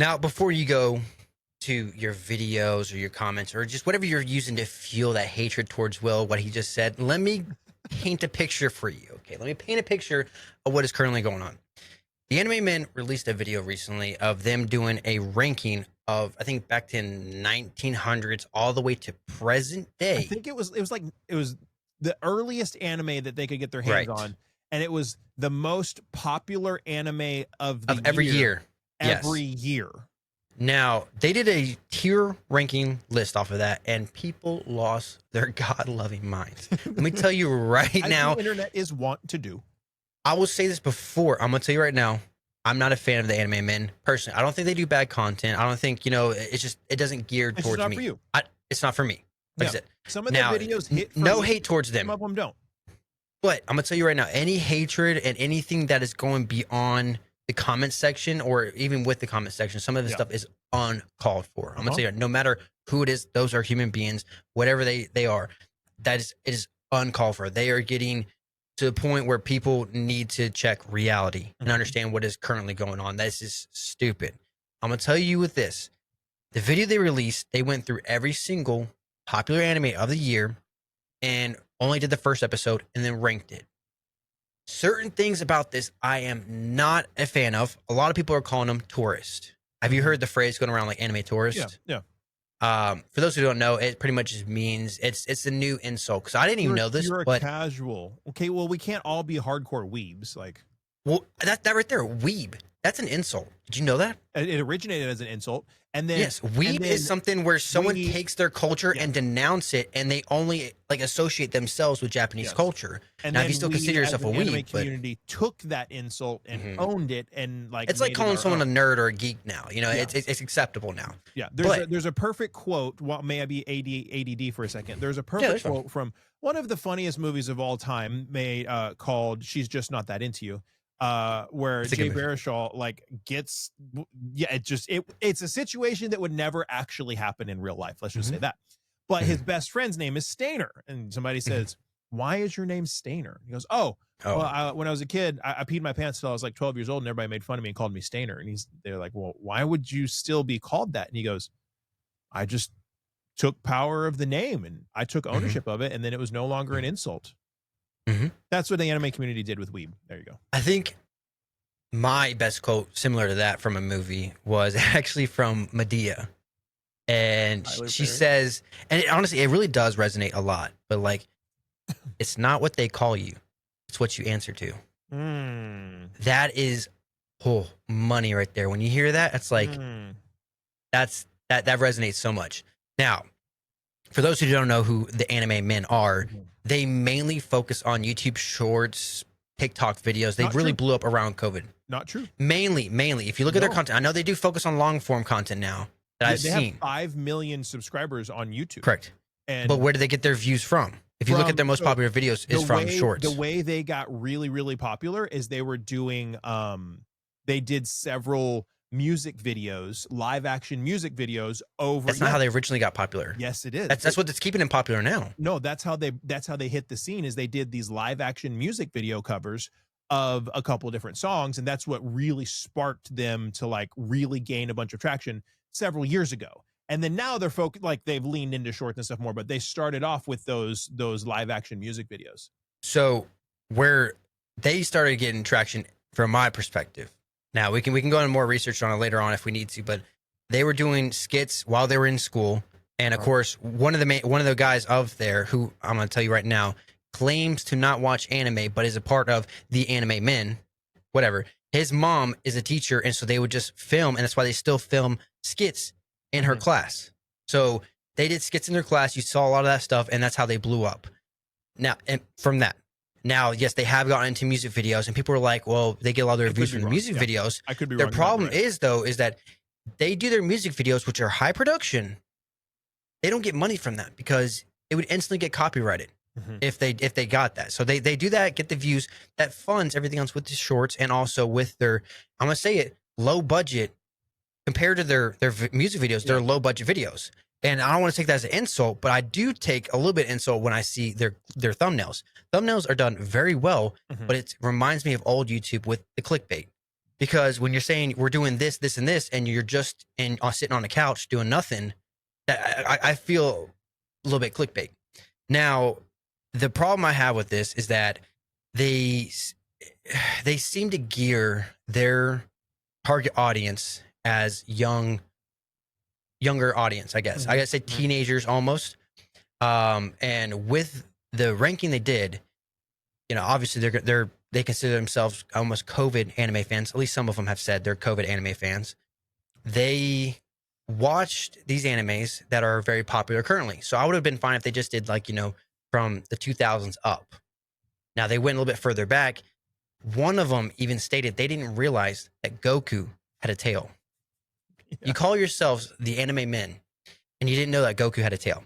Now, before you go to your videos or your comments or just whatever you're using to fuel that hatred towards Will, what he just said, let me paint a picture for you. Okay, let me paint a picture of what is currently going on. The Anime Men released a video recently of them doing a ranking of, I think, back to 1900s all the way to present day. I think it was the earliest anime that they could get their hands on, and it was the most popular anime of every year. Every year. Now, they did a tier ranking list off of that, and people lost their God-loving minds. Let me tell you right now. The internet is wont to do. I will say this before. I'm going to tell you right now. I'm not a fan of the Anime Men personally. I don't think they do bad content. I don't think, it's just, it doesn't gear towards me. It's not for you. It's not for me. Like I said. Some of their videos hit. No hate towards them. Some of them don't. But I'm going to tell you right now, any hatred and anything that is going beyond the comment section or even with the comment section, some of the stuff is uncalled for. I'm going to tell you, no matter who it is, those are human beings, whatever they are, it is uncalled for. They are getting to the point where people need to check reality and understand what is currently going on. This is stupid. I'm going to tell you with this. The video they released, they went through every single popular anime of the year and only did the first episode and then ranked it. Certain things about this I am not a fan of. A lot of people are calling them tourist. Have you heard the phrase going around like anime tourist? Yeah. For those who don't know, it pretty much just means it's a new insult. Because I didn't even know this. You're a casual. Okay, well, we can't all be hardcore weebs. Well, that right there, weeb. That's an insult. Did you know that? It originated as an insult. And then weeb is something where someone takes their culture and denounce it, and they only associate themselves with Japanese culture. And now, if you still consider yourself a weeb, anime community took that insult and owned it, and it's like calling someone a nerd or a geek now. It's acceptable now. Yeah, there's a perfect quote. Well, may I be ADD for a second? There's a perfect quote from one of the funniest movies of all time, called "She's Just Not That Into You." Where Jay Baruchel gets, it's a situation that would never actually happen in real life. Let's just say that. But his best friend's name is Stainer, and somebody says, "Why is your name Stainer?" He goes, "Oh, well, when I was a kid, I peed my pants till I was like 12 years old, and everybody made fun of me and called me Stainer." And they're like, "Well, why would you still be called that?" And he goes, "I just took power of the name, and I took ownership of it, and then it was no longer an insult." That's what the anime community did with weeb. There you go. I think my best quote similar to that from a movie was actually from Medea. And she says, and honestly, it really does resonate a lot, but it's not what they call you. It's what you answer to. That is money right there. When you hear that, it's like, that resonates so much. Now, for those who don't know who the Anime Men are, they mainly focus on YouTube Shorts, TikTok videos. They really blew up around COVID. Not true. Mainly. If you look at their content, I know they do focus on long form content now that I've seen. They have 5 million subscribers on YouTube. Correct. But where do they get their views from? If you look at their most popular videos, is from Shorts. The way they got really, really popular is they were doing, they did several music videos, live action music videos over. That's not how they originally got popular. Yes, it is. That's what's keeping them popular now. No, that's how they hit the scene, is they did these live action music video covers of a couple of different songs, and that's what really sparked them to really gain a bunch of traction several years ago. And then now they're they've leaned into shorts and stuff more, but they started off with those live action music videos. So where they started getting traction, from my perspective, now we can go into more research on it later on if we need to, but they were doing skits while they were in school, and of course one of the guys of there, who I'm going to tell you right now, claims to not watch anime but is a part of the Anime Men, whatever. His mom is a teacher, and so they would just film, and that's why they still film skits in her class. So they did skits in their class. You saw a lot of that stuff, and that's how they blew up. Now, and from that, now, yes, they have gotten into music videos, and people are like, well, they get a lot of their reviews from the music videos. I could be wrong. Their problem is that they do their music videos, which are high production. They don't get money from that because it would instantly get copyrighted if they got that. So they do that, get the views. That funds everything else with the shorts, and also with their, I'm going to say it, low budget compared to their music videos. They're low budget videos. And I don't want to take that as an insult, but I do take a little bit of insult when I see their thumbnails. Thumbnails are done very well, but it reminds me of old YouTube with the clickbait. because when you're saying we're doing this, this, and this, and you're just sitting on the couch doing nothing, I feel a little bit clickbait. Now, the problem I have with this is that they seem to gear their target audience as younger audience, I guess. I gotta say teenagers almost. And with the ranking they did, obviously they consider themselves almost COVID anime fans. At least some of them have said they're COVID anime fans. They watched these animes that are very popular currently. So I would have been fine if they just did from the 2000s up. Now they went a little bit further back. One of them even stated they didn't realize that Goku had a tail. Yeah. You call yourselves the anime men, and you didn't know that Goku had a tail.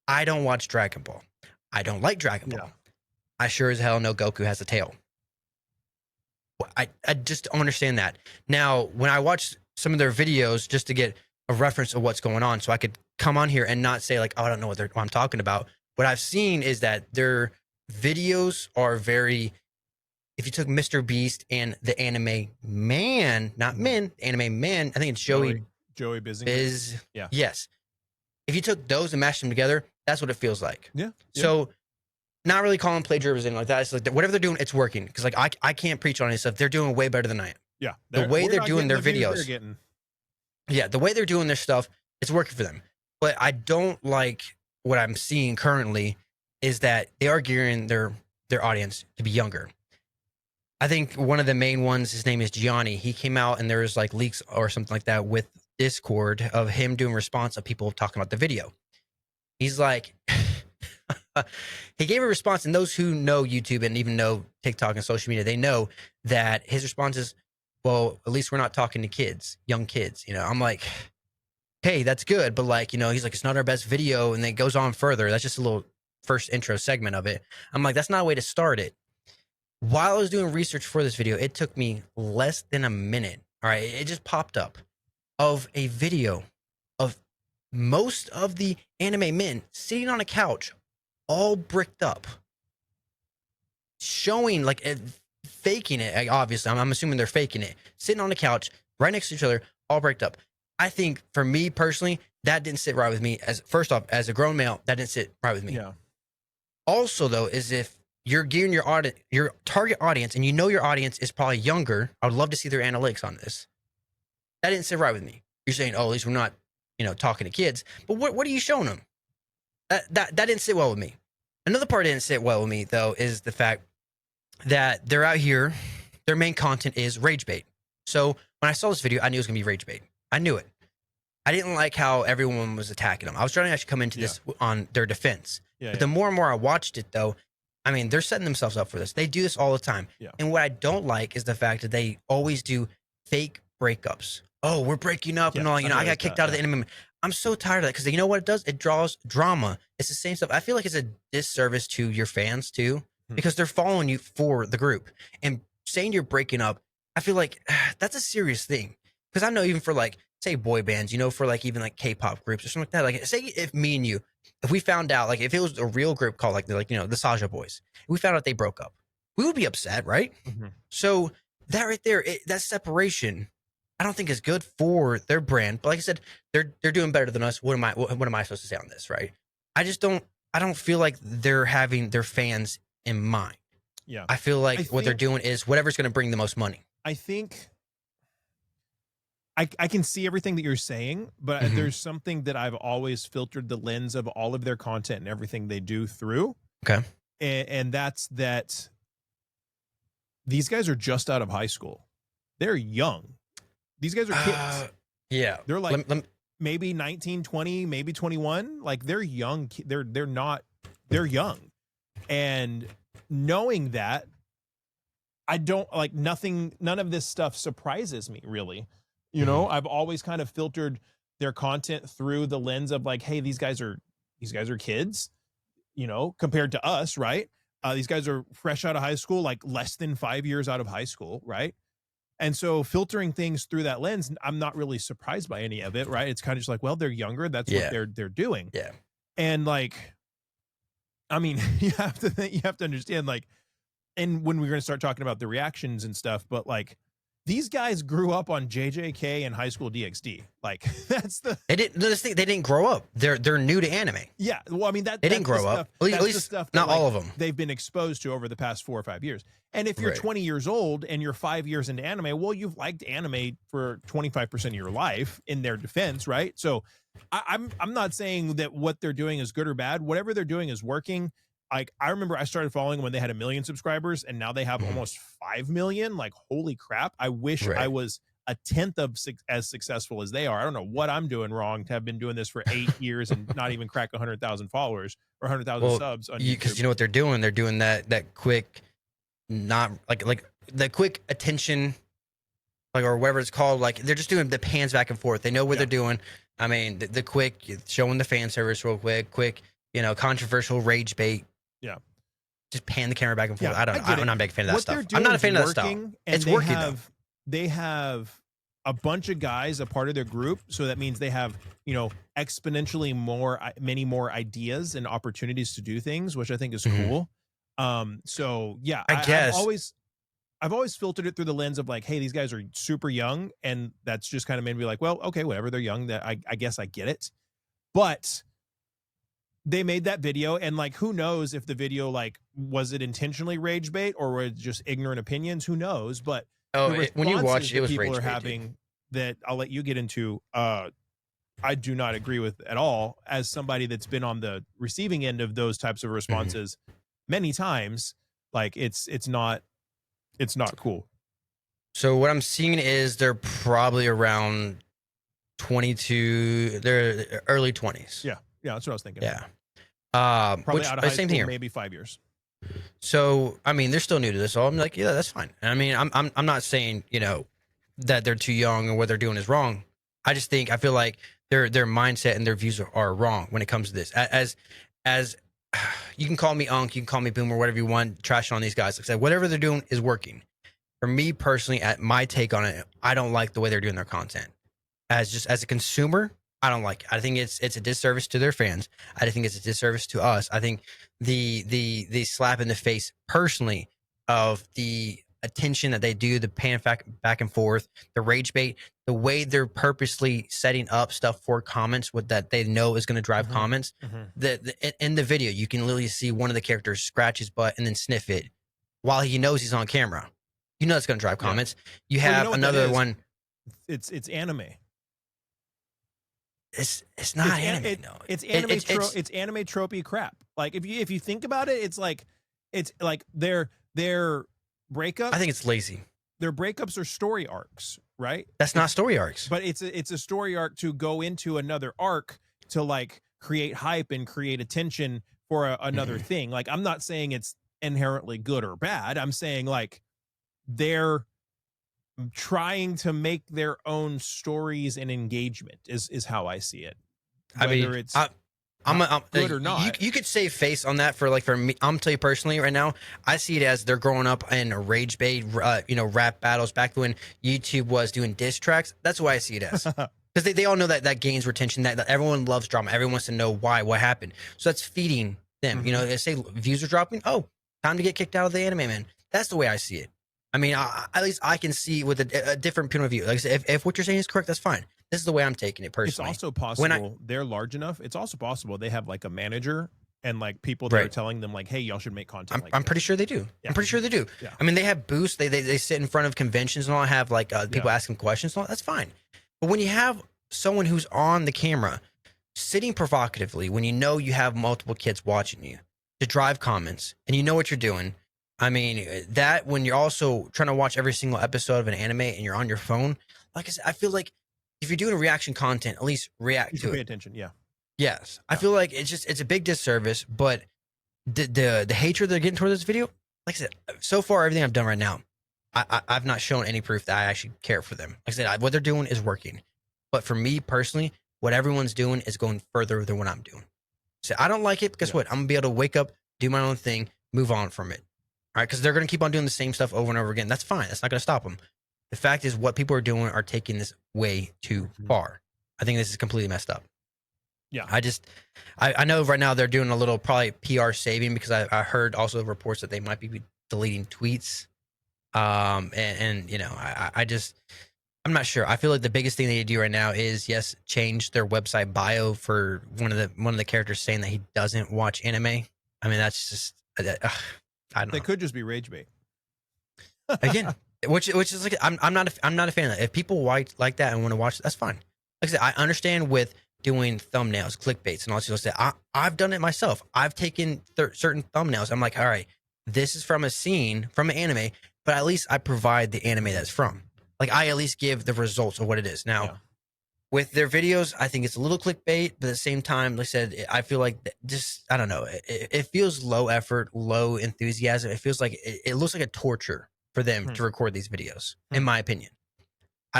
I don't watch Dragon Ball. I don't like Dragon Ball. I sure as hell know Goku has a tail. I just don't understand that. Now, when I watch some of their videos just to get a reference of what's going on, so I could come on here and not say I don't know what I'm talking about. What I've seen is that their videos are very, if you took Mr. Beast and the anime man, not men, anime man, I think it's Joey Bizinger. Yes. If you took those and mashed them together, that's what it feels like. Yeah. So not really calling plagiarism like that. It's like whatever they're doing, it's working. Because I can't preach on any stuff. They're doing way better than I am. Yeah. The way they're doing their videos. Yeah, the way they're doing their stuff, it's working for them. But I don't like what I'm seeing currently is that they are gearing their audience to be younger. I think one of the main ones, his name is Gianni. He came out and there was leaks or something like that with Discord of him doing response of people talking about the video. He's like, he gave a response, and those who know YouTube and even know TikTok and social media, they know that his response is, well, at least we're not talking to kids, young kids. I'm like, hey, that's good. But he's like, it's not our best video. And then it goes on further. That's just a little first intro segment of it. I'm like, that's not a way to start it. While I was doing research for this video, it took me less than a minute. All right. It just popped up of a video of most of the anime men sitting on a couch, all bricked up, showing faking it. Obviously, I'm assuming they're faking it. Sitting on the couch right next to each other, all bricked up. I think for me personally, that didn't sit right with me. First off, as a grown male, that didn't sit right with me. Yeah. Also, though, is if you're gearing your target audience, and your audience is probably younger. I would love to see their analytics on this. That didn't sit right with me. You're saying, oh, at least we're not, talking to kids. But what are you showing them? That didn't sit well with me. Another part that didn't sit well with me, though, is the fact that they're out here, their main content is rage bait. So when I saw this video, I knew it was going to be rage bait. I knew it. I didn't like how everyone was attacking them. I was trying to actually come into this on their defense. But the more and more I watched it, though, I mean, they're setting themselves up for this. They do this all the time. Yeah. And what I don't like is the fact that they always do fake breakups. Oh, we're breaking up and all. I got kicked out of the anime. I'm so tired of that because you know what it does? It draws drama. It's the same stuff. I feel like it's a disservice to your fans too, because they're following you for the group. And saying you're breaking up, I feel like that's a serious thing. Because I know even for say boy bands, for even K-pop groups or something like that. Say if me and you, if we found out if it was a real group called the Saja Boys, we found out they broke up, we would be upset, right? Mm-hmm. So that right there, that separation, I don't think is good for their brand. But like I said, they're doing better than us. What am I supposed to say on this, right? I don't feel like they're having their fans in mind. Yeah. I feel like what they're doing is whatever's going to bring the most money. I think I can see everything that you're saying, but there's something that I've always filtered the lens of all of their content and everything they do through. Okay. And that's that these guys are just out of high school. They're young. These guys are kids. Yeah. They're like maybe 19, 20, maybe 21. They're young. They're young. And knowing that, I don't none of this stuff surprises me really. I've always kind of filtered their content through the lens of hey, these guys are kids, compared to us, right? These guys are fresh out of high school, less than 5 years out of high school, right? And so filtering things through that lens, I'm not really surprised by any of it, right? It's kind of just well, they're younger. That's what they're doing. Yeah. And I mean, you have to understand and when we're going to start talking about the reactions and stuff, but these guys grew up on JJK and High School DxD. Like that's the they didn't grow up. They're new to anime. Yeah, well, I mean they didn't grow up. At least stuff not all of them. They've been exposed to over the past 4 or 5 years. And if you're 20 years old and you're 5 years into anime, well, you've liked anime for 25% of your life. In their defense, right? So I'm not saying that what they're doing is good or bad. Whatever they're doing is working. Like I remember I started following them when they had 1 million subscribers, and now they have almost 5 million. Like holy crap! I wish I was a tenth of as successful as they are. I don't know what I'm doing wrong to have been doing this for 8 years and not even crack 100,000 followers or 100,000 subs on YouTube. Because you know what they're doing? They're doing that quick, not like the quick attention, like or whatever it's called. Like they're just doing the pans back and forth. They know what they're doing. I mean, the quick showing the fan service real quick, controversial rage bait. Yeah. Just pan the camera back and forth. Yeah, I'm not a big fan of that stuff. I'm not a fan of that style. It's working though. They have a bunch of guys a part of their group, so that means they have exponentially many more ideas and opportunities to do things, which I think is cool. So yeah, I guess I've always filtered it through the lens of like, hey, these guys are super young, and that's just kind of made me like, well, okay, whatever, they're young, that I guess I get it. But they made that video, and like, who knows if the video, like, was it intentionally rage bait or were it just ignorant opinions? Who knows? But when you watch it, was people rage are bait, having that I'll let you get into. I do not agree with at all. As somebody that's been on the receiving end of those types of responses many times, like it's not cool. So what I'm seeing is they're probably around 22. They're early 20s. Yeah, that's what I was thinking. Yeah. Probably out of high same school, here. maybe 5 years. So I mean, they're still new to this, so I'm like, yeah, that's fine. And I mean, I'm not saying that they're too young or what they're doing is wrong. I feel like their mindset and their views are wrong when it comes to this. As you can call me Unk, you can call me Boomer, whatever you want, trash on these guys. Like I said, whatever they're doing is working. For me personally, at my take on it, I don't like the way they're doing their content. As a consumer, I don't like it. I think it's a disservice to their fans. I think it's a disservice to us. I think the slap in the face personally of the attention that they do, the pan back and forth, the rage bait, the way they're purposely setting up stuff for comments with that they know is going to drive comments. In the video, you can literally see one of the characters scratch his butt and then sniff it while he knows he's on camera. You know it's going to drive comments. You have another one. It's anime. It's not anime. It's anime. It's anime tropey crap. Like if you think about it, it's like their breakup. I think it's lazy. Their breakups are story arcs, right? That's not story arcs. But it's a story arc to go into another arc to like create hype and create attention for another thing. Like I'm not saying it's inherently good or bad. I'm saying like they're trying to make their own stories and engagement is how I see it. Whether it's I'm good or not. You could save face on that for me. I'm tell you personally right now, I see it as they're growing up in rage bait, rap battles back when YouTube was doing diss tracks. That's why I see it as. Because they all know that gains retention, that everyone loves drama. Everyone wants to know why, what happened. So that's feeding them. They say views are dropping. Oh, time to get kicked out of the anime, man. That's the way I see it. I mean, at least I can see with a different point of view. Like I said, if what you're saying is correct, that's fine. This is the way I'm taking it personally. It's also possible they're large enough. It's also possible they have like a manager and like people that are telling them like, hey, y'all should make content. I'm pretty sure they do. Yeah. I'm pretty sure they do. Yeah. I mean, they have booths. They sit in front of conventions and all, have like people asking questions and all. That's fine. But when you have someone who's on the camera sitting provocatively, when you know you have multiple kids watching you to drive comments and you know what you're doing, I mean, that when you're also trying to watch every single episode of an anime and you're on your phone, like I said, I feel like if you're doing reaction content, at least react to it. Pay attention, yeah. Yes. I feel like it's a big disservice, but the hatred they're getting toward this video, like I said, so far, everything I've done right now, I've not shown any proof that I actually care for them. Like I said, what they're doing is working. But for me personally, what everyone's doing is going further than what I'm doing. So I don't like it, but guess what? I'm going to be able to wake up, do my own thing, move on from it. All right, because they're going to keep on doing the same stuff over and over again. That's fine. That's not going to stop them. The fact is, what people are doing are taking this way too far. I think this is completely messed up. Yeah. I know right now they're doing a little probably PR saving because I heard also reports that they might be deleting tweets And you know, I just, I'm not sure. I feel like the biggest thing they need to do right now is, yes, change their website bio for one of the characters saying that he doesn't watch anime. I mean, that's just, I don't They know. could just be rage bait. Again, which is like, I'm not a fan of that. If people like that and want to watch, that's fine. Like I said, I understand with doing thumbnails, clickbaits, and all this stuff. I've done it myself. I've taken certain thumbnails. I'm like, all right, this is from a scene from an anime, but at least I provide the anime that's from. Like, I at least give the results of what it is. Now, with their videos, I think it's a little clickbait, but at the same time, like I said, I feel like just, I don't know, it feels low effort, low enthusiasm. It feels like it looks like a torture for them to record these videos, in my opinion.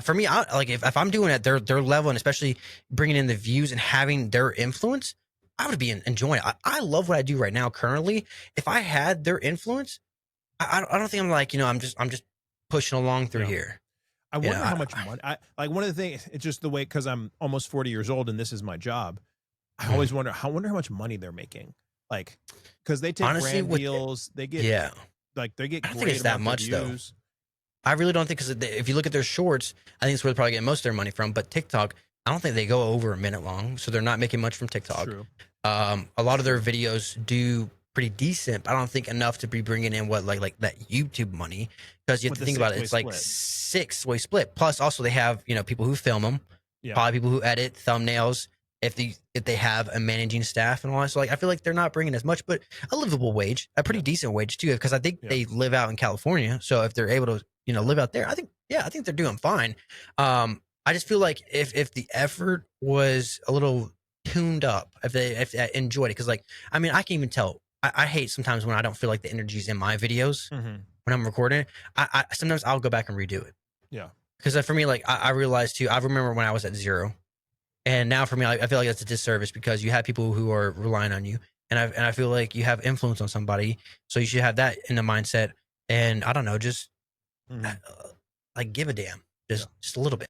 For me, like if I'm doing it at their level, and especially bringing in the views and having their influence, I would be enjoying it. I love what I do right now currently. If I had their influence, I don't think I'm like, you know, I'm just pushing along through here. I wonder how much money. Like one of the things. It's just the way, because I'm almost 40 years old and this is my job. I always wonder how much money they're making. Like, because they take brand deals, they get like they get. I don't think it's that much though. I really don't think, because if you look at their shorts, I think it's where they probably get most of their money from. But TikTok, I don't think they go over a minute long, so they're not making much from TikTok. True. A lot of their videos do pretty decent, but I don't think enough to be bringing in what like that YouTube money, because you have to think about it. It's like 6-way split. Plus, also they have, you know, people who film them, probably people who edit thumbnails. If they have a managing staff and all that, so like I feel like they're not bringing as much, but a livable wage, a pretty decent wage too, because I think they live out in California. So if they're able to, you know, live out there, I think they're doing fine. I just feel like if the effort was a little tuned up, if they enjoyed it, because like, I mean, I can even tell. I hate sometimes when I don't feel like the energy's in my videos when I'm recording. I sometimes I'll go back and redo it. Yeah, because for me, like I realized too. I remember when I was at 0. And now for me, I feel like that's a disservice, because you have people who are relying on you. And I feel like you have influence on somebody. So you should have that in the mindset. And I don't know, just like give a damn, just a little bit.